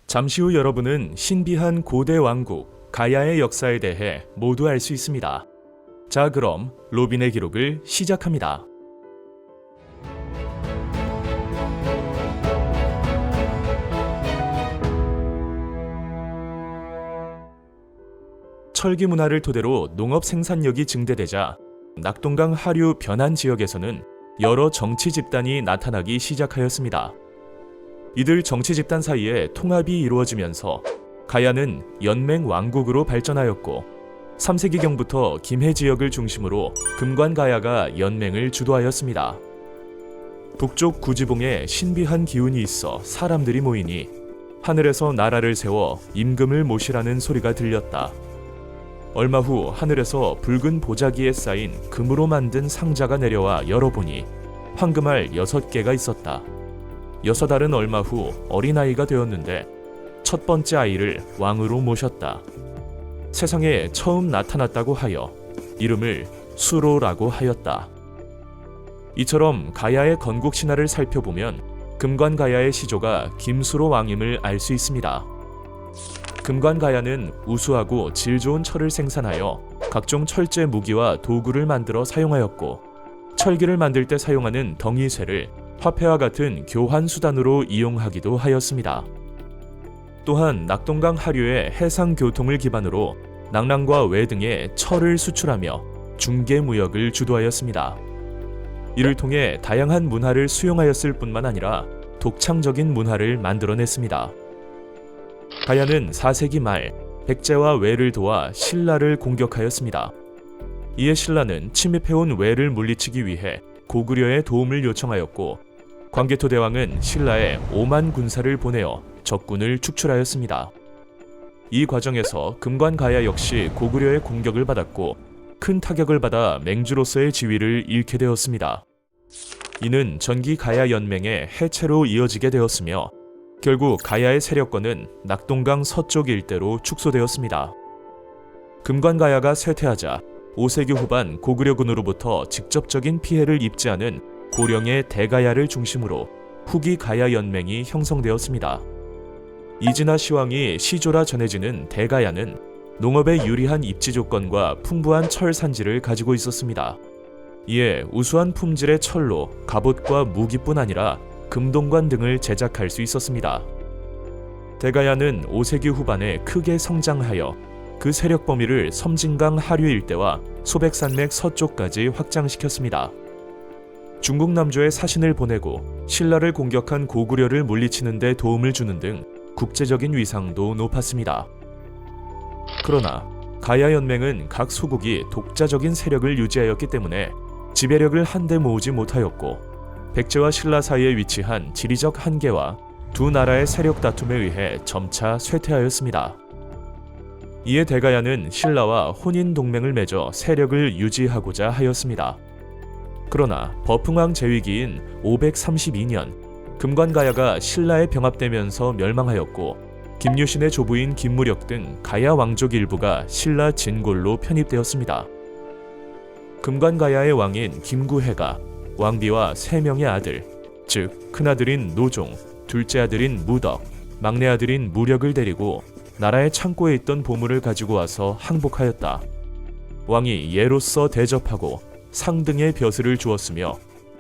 잠시 후 여러분은 신비한 고대 왕국 가야의 역사에 대해 모두 알 수 있습니다. 자, 그럼 로빈의 기록을 시작합니다. 철기 문화를 토대로 농업 생산력이 증대되자 낙동강 하류 변안 지역에서는 여러 정치 집단이 나타나기 시작하였습니다. 이들 정치 집단 사이에 통합이 이루어지면서 가야는 연맹 왕국으로 발전하였고 3세기경부터 김해 지역을 중심으로 금관가야가 연맹을 주도하였습니다. 북쪽 구지봉에 신비한 기운이 있어 사람들이 모이니 하늘에서 나라를 세워 임금을 모시라는 소리가 들렸다. 얼마 후 하늘에서 붉은 보자기에 쌓인 금으로 만든 상자가 내려와 열어보니 황금알 6개가 있었다. 6알은 얼마 후 어린아이가 되었는데 첫 번째 아이를 왕으로 모셨다. 세상에 처음 나타났다고 하여 이름을 수로라고 하였다. 이처럼 가야의 건국 신화를 살펴보면 금관가야의 시조가 김수로 왕임을 알 수 있습니다. 금관가야는 우수하고 질 좋은 철을 생산하여 각종 철제 무기와 도구를 만들어 사용하였고 철기를 만들 때 사용하는 덩이쇠를 화폐와 같은 교환 수단으로 이용하기도 하였습니다. 또한 낙동강 하류의 해상 교통을 기반으로 낙랑과 외 등의 철을 수출하며 중개 무역을 주도하였습니다. 이를 통해 다양한 문화를 수용하였을 뿐만 아니라 독창적인 문화를 만들어냈습니다. 가야는 4세기 말 백제와 외를 도와 신라를 공격하였습니다. 이에 신라는 침입해온 외를 물리치기 위해 고구려의 도움을 요청하였고 광개토 대왕은 신라에 5만 군사를 보내어 적군을 축출하였습니다. 이 과정에서 금관가야 역시 고구려의 공격을 받았고 큰 타격을 받아 맹주로서의 지위를 잃게 되었습니다. 이는 전기 가야 연맹의 해체로 이어지게 되었으며 결국 가야의 세력권은 낙동강 서쪽 일대로 축소되었습니다. 금관가야가 쇠퇴하자 5세기 후반 고구려군으로부터 직접적인 피해를 입지 않은 고령의 대가야를 중심으로 후기 가야 연맹이 형성되었습니다. 이진화 시왕이 시조라 전해지는 대가야는 농업에 유리한 입지 조건과 풍부한 철 산지를 가지고 있었습니다. 이에 우수한 품질의 철로 갑옷과 무기뿐 아니라 금동관 등을 제작할 수 있었습니다. 대가야는 5세기 후반에 크게 성장하여 그 세력 범위를 섬진강 하류 일대와 소백산맥 서쪽까지 확장시켰습니다. 중국 남조에 사신을 보내고 신라를 공격한 고구려를 물리치는 데 도움을 주는 등 국제적인 위상도 높았습니다. 그러나 가야 연맹은 각 소국이 독자적인 세력을 유지하였기 때문에 지배력을 한데 모으지 못하였고 백제와 신라 사이에 위치한 지리적 한계와 두 나라의 세력 다툼에 의해 점차 쇠퇴하였습니다. 이에 대가야는 신라와 혼인 동맹을 맺어 세력을 유지하고자 하였습니다. 그러나 버풍왕 제위기인 532년 금관가야가 신라에 병합되면서 멸망하였고 김유신의 조부인 김무력 등 가야 왕족 일부가 신라 진골로 편입되었습니다. 금관가야의 왕인 김구해가 왕비와 3명의 아들, 즉 큰아들인 노종, 둘째 아들인 무덕, 막내 아들인 무력을 데리고 나라의 창고에 있던 보물을 가지고 와서 항복하였다. 왕이 예로서 대접하고 상등의 벼슬을 주었으며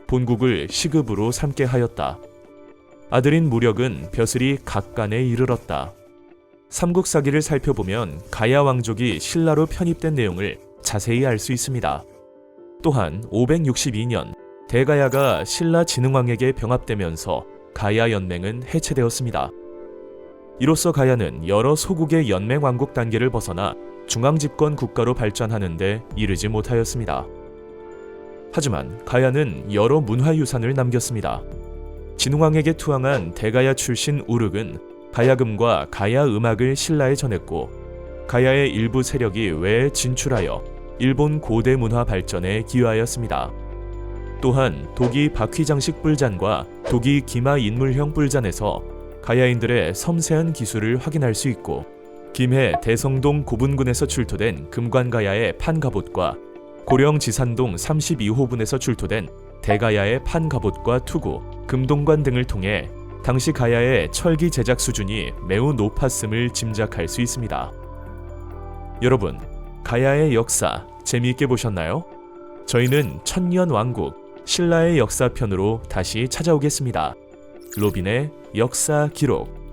본국을 시급으로 삼게 하였다. 아들인 무력은 벼슬이 각간에 이르렀다. 삼국사기를 살펴보면 가야 왕족이 신라로 편입된 내용을 자세히 알 수 있습니다. 또한 562년 대가야가 신라 진흥왕에게 병합되면서 가야 연맹은 해체되었습니다. 이로써 가야는 여러 소국의 연맹 왕국 단계를 벗어나 중앙집권 국가로 발전하는 데 이르지 못하였습니다. 하지만 가야는 여러 문화유산을 남겼습니다. 진흥왕에게 투항한 대가야 출신 우륵은 가야금과 가야 음악을 신라에 전했고 가야의 일부 세력이 외에 진출하여 일본 고대 문화 발전에 기여하였습니다. 또한 도기 박휘장식 뿔잔과 도기 기마 인물형 뿔잔에서 가야인들의 섬세한 기술을 확인할 수 있고 김해 대성동 고분군에서 출토된 금관가야의 판갑옷과 고령 지산동 32호분에서 출토된 대가야의 판갑옷과 투구, 금동관 등을 통해 당시 가야의 철기 제작 수준이 매우 높았음을 짐작할 수 있습니다. 여러분, 가야의 역사 재미있게 보셨나요? 저희는 천년왕국 신라의 역사편으로 다시 찾아오겠습니다. 로빈의 역사 기록.